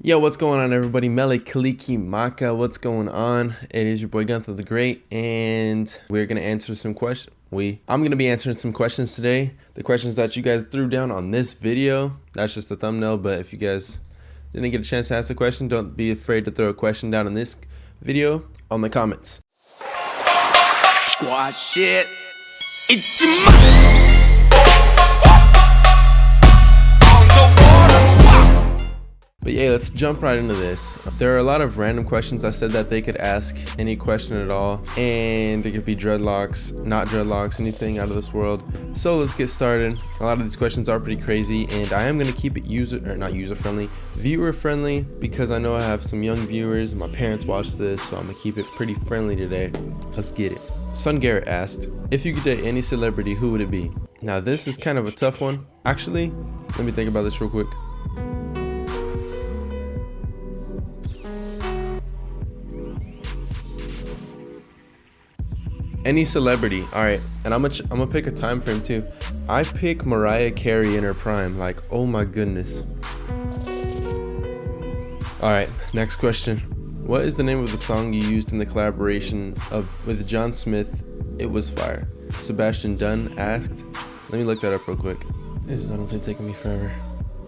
Yo, what's going on, everybody? Mele Kaliki Maka, what's going on? It is your boy Gunther the Great, and we're gonna answer some questions. I'm gonna be answering some questions today. The questions that you guys threw down on this video. That's just the thumbnail, but if you guys didn't get a chance to ask the question, don't be afraid to throw a question down in this video on the comments. Squad shit. It's your But yeah, let's jump right into this. There are a lot of random questions. I said that they could ask any question at all, and it could be dreadlocks, not dreadlocks, anything out of this world. So let's get started. A lot of these questions are pretty crazy, and I am gonna keep it viewer friendly, because I know I have some young viewers. My parents watch this, so I'm gonna keep it pretty friendly today. Let's get it. Son Garrett asked, if you could date any celebrity, who would it be? Now this is kind of a tough one. Actually, let me think about this real quick. Any celebrity, all right, and I'm gonna pick a time frame too. I pick Mariah Carey in her prime, like, oh my goodness. All right, next question. What is the name of the song you used in the collaboration with John Smith? It was fire. Sebastian Dunn asked. Let me look that up real quick. This is honestly taking me forever.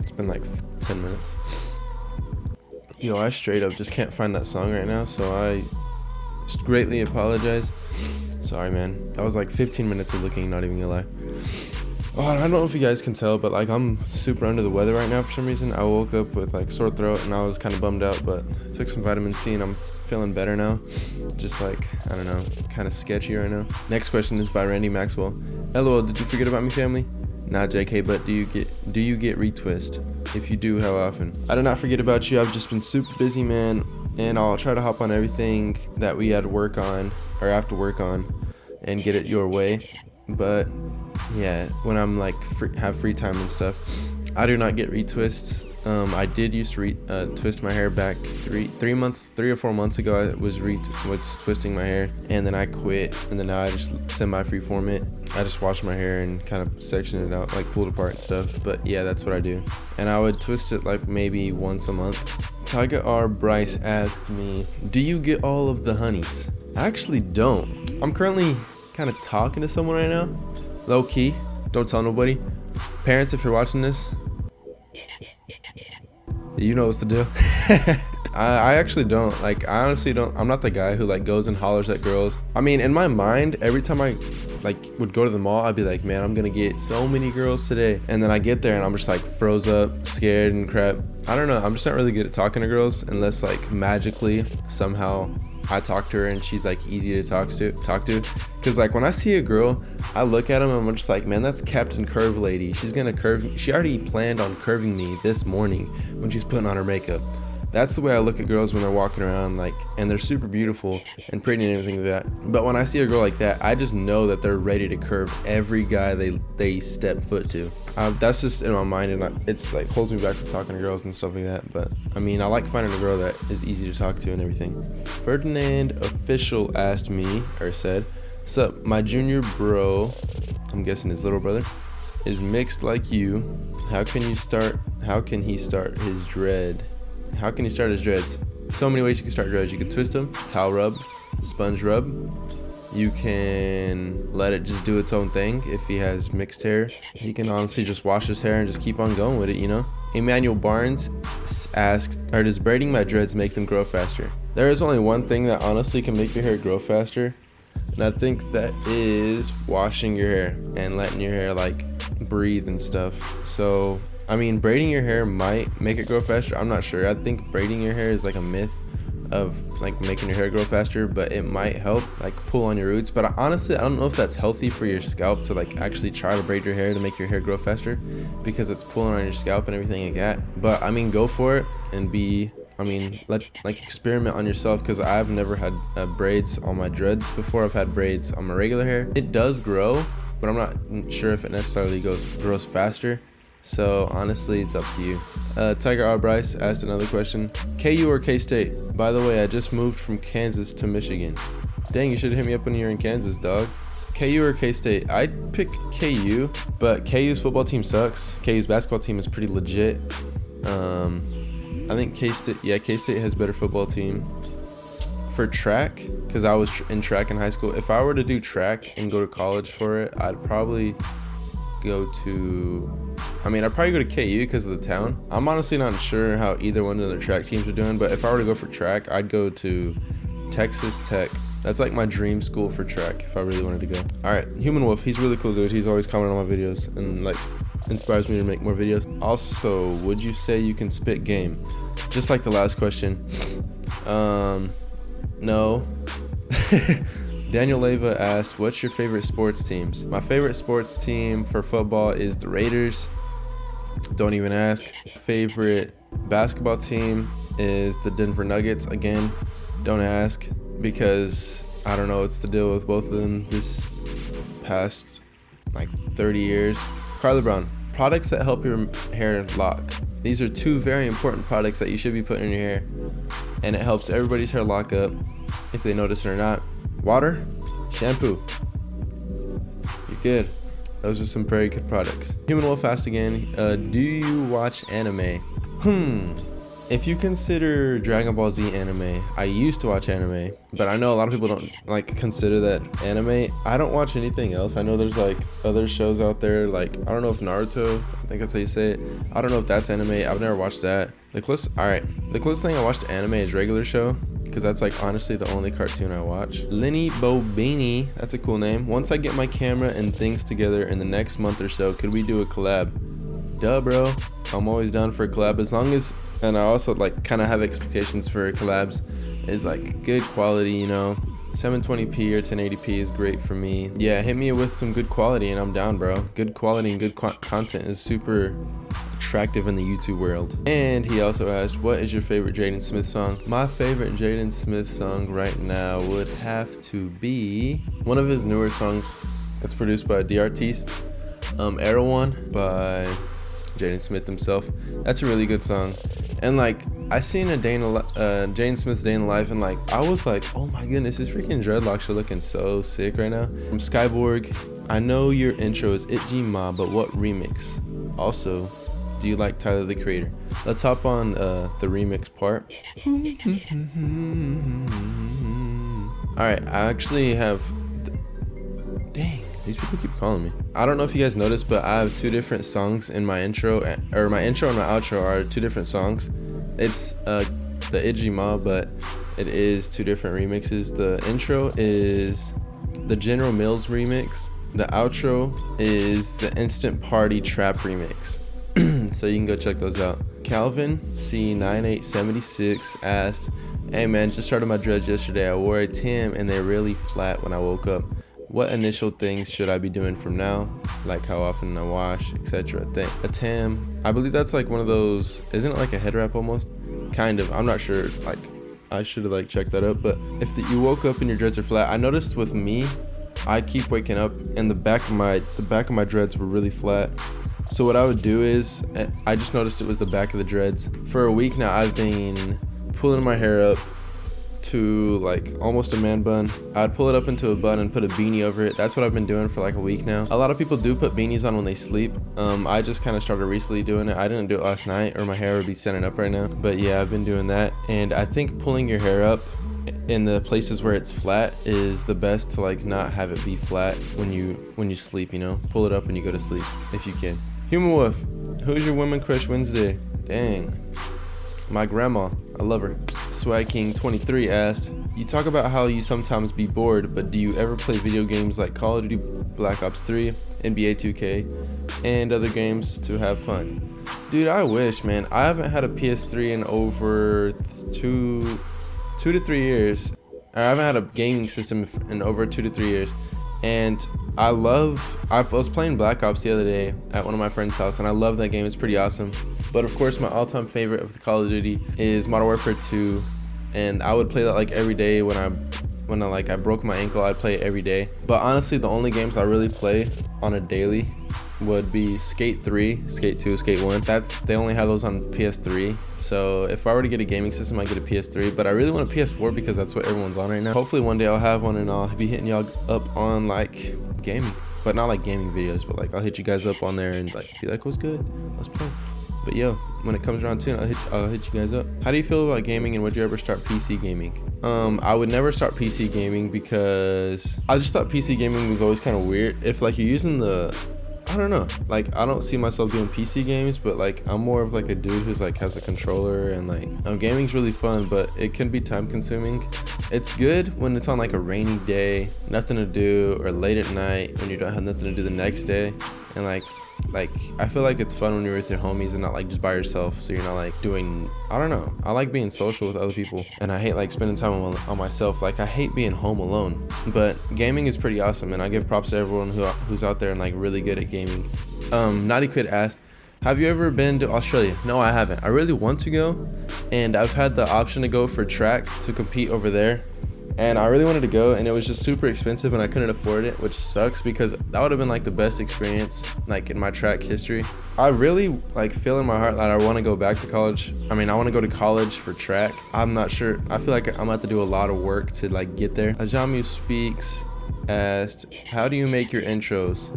It's been like 10 minutes. Yo, I straight up just can't find that song right now, so I greatly apologize. Sorry, man. That was like 15 minutes of looking, not even gonna lie. Oh, I don't know if you guys can tell, but like I'm super under the weather right now for some reason. I woke up with like sore throat and I was kind of bummed out, but I took some vitamin C and I'm feeling better now. Just like, I don't know, kind of sketchy right now. Next question is by Randy Maxwell. LOL, did you forget about me, family? Nah, JK, but do you get retwist? If you do, how often? I did not forget about you. I've just been super busy, man, and I'll try to hop on everything that we had to work on or have to work on and get it your way. But yeah, when I'm like have free time and stuff, I do not get retwists. I did used to twist my hair back 3 or 4 months ago. I was twisting my hair, and then I quit, and then now I just semi-freeform it. I just wash my hair and kind of section it out, like pull it apart and stuff. But yeah, that's what I do, and I would twist it like maybe once a month. Tyga R. Bryce asked me, do you get all of the honeys? I actually don't. I'm currently kind of talking to someone right now, low key. Don't tell nobody. Parents, if you're watching this, you know what to do. I actually don't. Like, I honestly don't. I'm not the guy who like goes and hollers at girls. I mean, in my mind, every time I like would go to the mall, I'd be like, man, I'm gonna get so many girls today. And then I get there and I'm just like froze up, scared and crap. I don't know. I'm just not really good at talking to girls unless like magically somehow I talk to her and she's like easy to talk to. Cause like when I see a girl, I look at them and I'm just like, man, that's Captain Curve Lady. She's gonna curve me. She already planned on curving me this morning when she's putting on her makeup. That's the way I look at girls when they're walking around, like, and they're super beautiful and pretty and everything like that. But when I see a girl like that, I just know that they're ready to curve every guy they step foot to. That's just in my mind, and it's like holds me back from talking to girls and stuff like that. But I mean, I like finding a girl that is easy to talk to and everything. Ferdinand Official asked me, or said, "Sup, my junior bro," I'm guessing his little brother, "is mixed like you. How can he start his dreads? So many ways you can start dreads. You can twist them, towel rub, sponge rub. You can let it just do its own thing. If he has mixed hair, he can honestly just wash his hair and just keep on going with it, you know?" Emmanuel Barnes asked, does braiding my dreads make them grow faster? There is only one thing that honestly can make your hair grow faster, and I think that is washing your hair and letting your hair like breathe and stuff. So I mean, braiding your hair might make it grow faster. I'm not sure. I think braiding your hair is like a myth of like making your hair grow faster, but it might help like pull on your roots. But honestly, I don't know if that's healthy for your scalp to like actually try to braid your hair to make your hair grow faster, because it's pulling on your scalp and everything like that. But I mean, go for it and like experiment on yourself, because I've never had braids on my dreads before. I've had braids on my regular hair. It does grow, but I'm not sure if it necessarily grows faster. So honestly, it's up to you. Tiger R. Bryce asked another question. KU or K-State? By the way, I just moved from Kansas to Michigan. Dang, you should hit me up when you're in Kansas, dog. KU or K-State? I'd pick KU, but KU's football team sucks. KU's basketball team is pretty legit. I think K-State, yeah, K-State has better football team. For track, because I was in track in high school, if I were to do track and go to college for it, I'd probably go to, I'd probably go to KU because of the town. I'm honestly not sure how either one of the track teams are doing, but if I were to go for track, I'd go to Texas Tech. That's like my dream school for track if I really wanted to go. All right, Human Wolf, he's a really cool dude. He's always commenting on my videos and like inspires me to make more videos. Also, would you say you can spit game? Just like the last question. No. Daniel Leva asked, what's your favorite sports teams? My favorite sports team for football is the Raiders. Don't even ask. Favorite basketball team is the Denver Nuggets. Again, don't ask, because I don't know what's the deal with both of them this past like 30 years. Carly Brown, products that help your hair lock. These are two very important products that you should be putting in your hair, and it helps everybody's hair lock up if they notice it or not. Water, shampoo, you're good. Those are some very good products. Human Wolf asked again, do you watch anime? If you consider Dragon Ball Z anime, I used to watch anime, but I know a lot of people don't like consider that anime. I don't watch anything else. I know there's like other shows out there, like I don't know if Naruto, I think that's how you say it. I don't know if that's anime. I've never watched that. The closest thing I watched to anime is Regular Show, because that's like honestly the only cartoon I watch. Lenny Bobini, that's a cool name. Once I get my camera and things together in the next month or so, could we do a collab? Duh, bro. I'm always down for a collab, as long as, and I also like kind of have expectations for collabs, is like good quality, you know. 720p or 1080p is great for me. Yeah, hit me with some good quality and I'm down, bro. Good quality and good content is super attractive in the YouTube world. And he also asked, what is your favorite Jaden Smith song? My favorite Jaden Smith song right now would have to be one of his newer songs that's produced by DREADLOCK, Erewhon by Jaden Smith himself. That's a really good song. And like, I seen a Jaden Smith's Day in Life, and like I was like, oh my goodness, this freaking dreadlocks are looking so sick right now. From Skyborg, I know your intro is Itchy Ma, but what remix? Also, do you like Tyler the Creator? Let's hop on the remix part. Alright, I actually have, dang, these people keep calling me. I don't know if you guys noticed, but I have two different songs in my intro, or my intro and my outro are two different songs. It's the Itchy Ma, but it is two different remixes. The intro is the General Mills remix. The outro is the Instant Party Trap remix. So you can go check those out. Calvin C9876 asked, hey man, just started my dreads yesterday. I wore a Tim and they're really flat when I woke up. What initial things should I be doing from now? Like how often I wash, etc. A Tam, I believe that's like one of those, isn't it like a head wrap almost? Kind of, I'm not sure, like I should have like checked that up. But if you woke up and your dreads are flat, I noticed with me, I keep waking up and the back of my dreads were really flat. So what I would do is, I just noticed it was the back of the dreads. For a week now, I've been pulling my hair up to like almost a man bun. I'd pull it up into a bun and put a beanie over it. That's what I've been doing for like a week now. A lot of people do put beanies on when they sleep. I just kind of started recently doing it. I didn't do it last night or my hair would be standing up right now. But yeah, I've been doing that. And I think pulling your hair up in the places where it's flat is the best to like not have it be flat when you sleep, you know. Pull it up when you go to sleep if you can. Human Wolf, who's your woman crush Wednesday? Dang. My grandma, I love her. Swag King 23 asked, you talk about how you sometimes be bored, but do you ever play video games like Call of Duty Black Ops 3, NBA 2K, and other games to have fun? Dude, I wish, man. I haven't had a PS3 in over two to 3 years. I haven't had a gaming system in over 2 to 3 years. And I was playing Black Ops the other day at one of my friend's house, and I love that game. It's pretty awesome. But of course, my all-time favorite of the Call of Duty is Modern Warfare 2, and I would play that like every day. When I broke my ankle, I'd play it every day. But honestly, the only games I really play on a daily would be Skate 3, Skate 2, Skate 1. They only have those on PS3. So if I were to get a gaming system, I'd get a PS3. But I really want a PS4 because that's what everyone's on right now. Hopefully one day I'll have one and I'll be hitting y'all up on like gaming. But not like gaming videos, but like I'll hit you guys up on there and like be like, what's good? Let's play. But yo, when it comes around to it, I'll hit you guys up. How do you feel about gaming, and would you ever start PC gaming? I would never start PC gaming because I just thought PC gaming was always kind of weird. If like you're using I don't know, like I don't see myself doing PC games, but like I'm more of like a dude who's like has a controller, and like gaming's really fun, but it can be time consuming. It's good when it's on like a rainy day, nothing to do, or late at night when you don't have nothing to do the next day, and like I feel like it's fun when you're with your homies and not like just by yourself, so you're not like doing, I don't know, I like being social with other people, and I hate like spending time on myself. Like I hate being home alone. But gaming is pretty awesome, and I give props to everyone who's out there and like really good at gaming. Naughty Kid asked, have you ever been to Australia? No, I haven't. I really want to go, and I've had the option to go for track to compete over there, and I really wanted to go, and it was just super expensive and I couldn't afford it, which sucks because that would have been like the best experience like in my track history. I really like feel in my heart that I want to go back to college. I mean, I want to go to college for track. I'm not sure. I feel like I'm gonna have to do a lot of work to like get there. Ajamu Speaks asked, how do you make your intros?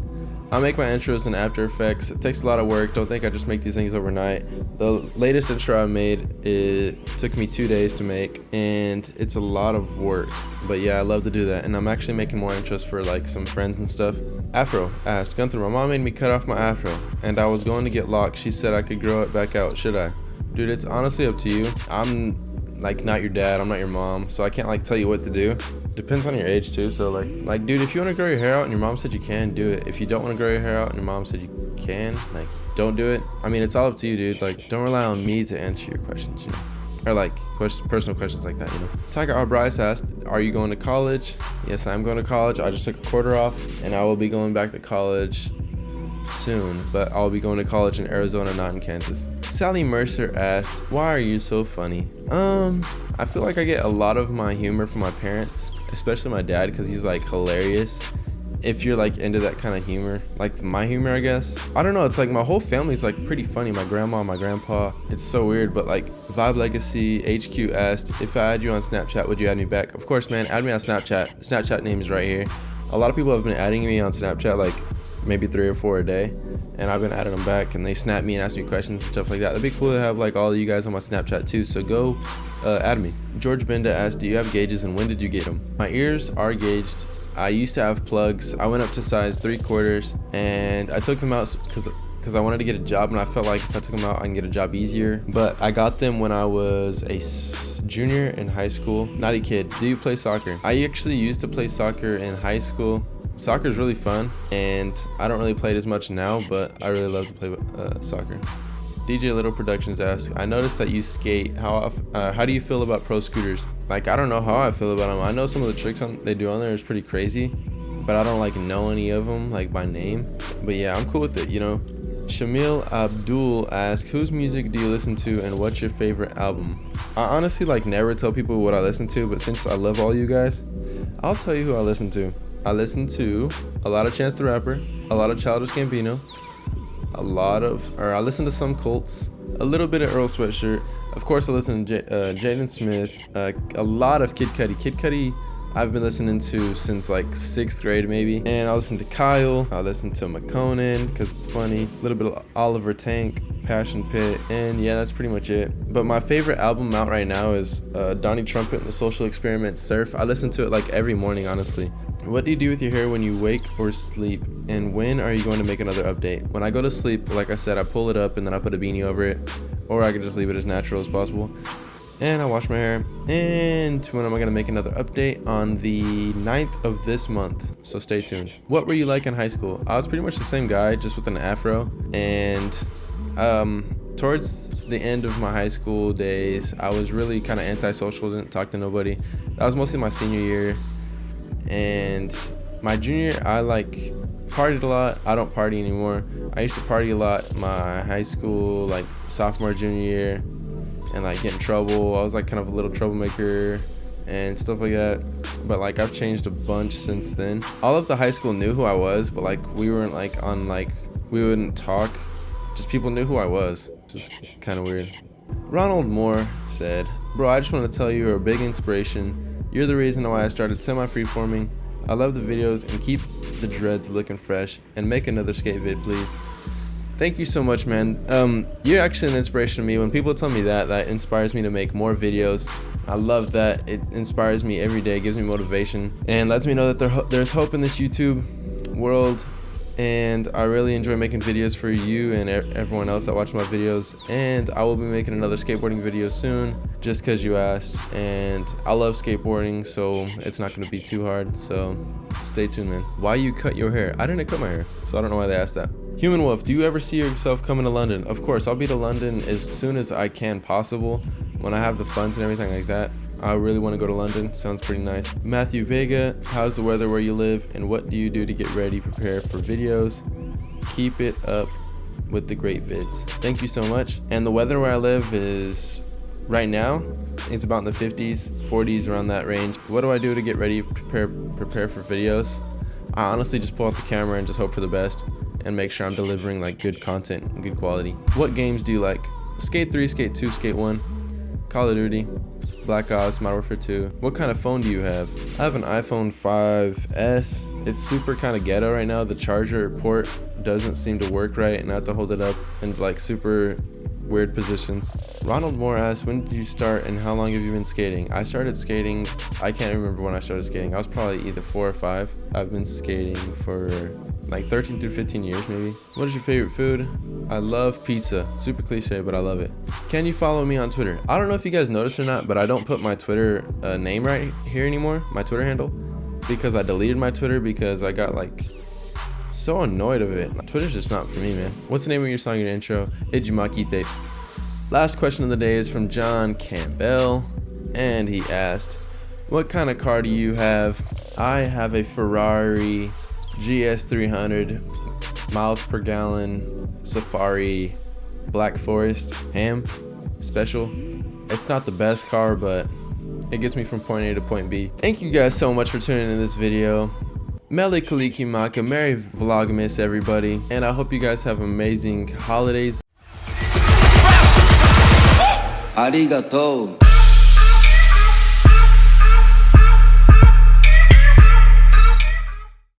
I make my intros in After Effects. It takes a lot of work. Don't think I just make these things overnight. The latest intro I made, it took me 2 days to make, and it's a lot of work. But yeah, I love to do that, and I'm actually making more intros for like some friends and stuff. Afro asked, Gunther, my mom made me cut off my afro, and I was going to get locked. She said I could grow it back out. Should I? Dude, it's honestly up to you. I'm like not your dad. I'm not your mom, so I can't like tell you what to do. Depends on your age too. So like dude, if you want to grow your hair out and your mom said you can, do it. If you don't want to grow your hair out and your mom said you can, like don't do it. I mean, it's all up to you, dude. Like don't rely on me to answer your questions, you know, or like personal questions like that, you know. Tiger R. Bryce asked, are you going to college? Yes, I'm going to college. I just took a quarter off, and I will be going back to college soon, but I'll be going to college in Arizona, not in Kansas. Sally Mercer asked, why are you so funny? I feel like I get a lot of my humor from my parents, especially my dad, because he's like hilarious. If you're like into that kind of humor, like my humor, I guess. I don't know, it's like my whole family's like pretty funny. My grandma, my grandpa, it's so weird. But like Vibe Legacy HQ asked, if I add you on Snapchat, would you add me back? Of course, man, add me on Snapchat. Snapchat name is right here. A lot of people have been adding me on Snapchat, like maybe 3 or 4 a day, and I've been adding them back, and they snap me and ask me questions and stuff like that. That'd be cool to have like all of you guys on my Snapchat too, so go add me. George Benda asked, do you have gauges, and when did you get them? My ears are gauged. I used to have plugs. I went up to size 3/4, and I took them out because I wanted to get a job, and I felt like if I took them out I can get a job easier. But I got them when I was a junior in high school. Naughty Kid, do you play soccer? I actually used to play soccer in high school. Soccer is really fun, and I don't really play it as much now, but I really love to play soccer. DJ Little Productions asks, I noticed that you skate. How do you feel about pro scooters? Like, I don't know how I feel about them. I know some of the tricks they do on there is pretty crazy, but I don't like know any of them like by name. But yeah, I'm cool with it, you know. Shamil Abdul asks, whose music do you listen to, and what's your favorite album? I honestly like never tell people what I listen to, but since I love all you guys, I'll tell you who I listen to. I listen to a lot of Chance the Rapper, a lot of Childish Gambino, I listen to some Colts, a little bit of Earl Sweatshirt. Of course, I listen to Jaden Smith, a lot of Kid Cudi. Kid Cudi I've been listening to since like 6th grade maybe. And I listen to Kyle, I listen to McConan because it's funny, a little bit of Oliver Tank, Passion Pit, and yeah, that's pretty much it. But my favorite album out right now is Donnie Trumpet and the Social Experiment, Surf. I listen to it like every morning, honestly. What do you do with your hair when you wake or sleep? And when are you going to make another update? When I go to sleep, like I said, I pull it up and then I put a beanie over it, or I can just leave it as natural as possible. And I wash my hair. And when am I going to make another update? On the 9th of this month, so stay tuned. What were you like in high school? I was pretty much the same guy, just with an afro. And towards the end of my high school days, I was really kind of antisocial, didn't talk to nobody. That was mostly my senior year. And my junior, I like partied a lot. I don't party anymore. I used to party a lot my high school, like sophomore, junior year, and like get in trouble. I was like kind of a little troublemaker and stuff like that. But like I've changed a bunch since then. All of the high school knew who I was, but like we weren't like on like, we wouldn't talk. Just people knew who I was. Just kind of weird. Ronald Moore said, bro, I just want to tell you you're a big inspiration. You're the reason why I started semi-freeforming. I love the videos, and keep the dreads looking fresh, and make another skate vid, please. Thank you so much, man. You're actually an inspiration to me. When people tell me that inspires me to make more videos. I love that. It inspires me every day, gives me motivation, and lets me know that there's hope in this YouTube world. And I really enjoy making videos for you and everyone else that watch my videos. And I will be making another skateboarding video soon, just because you asked. And I love skateboarding, so it's not going to be too hard. So stay tuned, man. Why you cut your hair? I didn't cut my hair, so I don't know why they asked that. Human Wolf, do you ever see yourself coming to London? Of course, I'll be to London as soon as I can possible. When I have the funds and everything like that. I really want to go to London. Sounds pretty nice. Matthew Vega, how's the weather where you live, and what do you do to get ready, prepare for videos? Keep it up with the great vids. Thank you so much. And the weather where I live is, right now, it's about in the 50s, 40s, around that range. What do I do to get ready, prepare for videos? I honestly just pull out the camera and just hope for the best and make sure I'm delivering like good content and good quality. What games do you like? Skate 3, Skate 2, Skate 1, Call of Duty, Black Ops, Modern Warfare 2. What kind of phone do you have? I have an iPhone 5S. It's super kind of ghetto right now. The charger port doesn't seem to work right, and I have to hold it up in like super weird positions. Ronald Moore asks, when did you start and how long have you been skating? I started skating, I can't remember when I started skating. I was probably either 4 or 5. I've been skating for like 13 through 15 years maybe. What is your favorite food? I love pizza. Super cliche, but I love it. Can you follow me on Twitter? I don't know if you guys noticed or not, but I don't put my Twitter name right here anymore, my Twitter handle, because I deleted my Twitter because I got like so annoyed of it. Twitter's just not for me, man. What's the name of your song in your intro? Ijumakite. Last question of the day is from John Campbell, and he asked, what kind of car do you have? I have a Ferrari GS 300 miles per gallon Safari Black Forest ham special. It's not the best car, but it gets me from point A to point B. Thank you guys so much for tuning in this video. Mele Kaliki Maka, Merry Vlogmas everybody, and I hope you guys have amazing holidays. Arigato.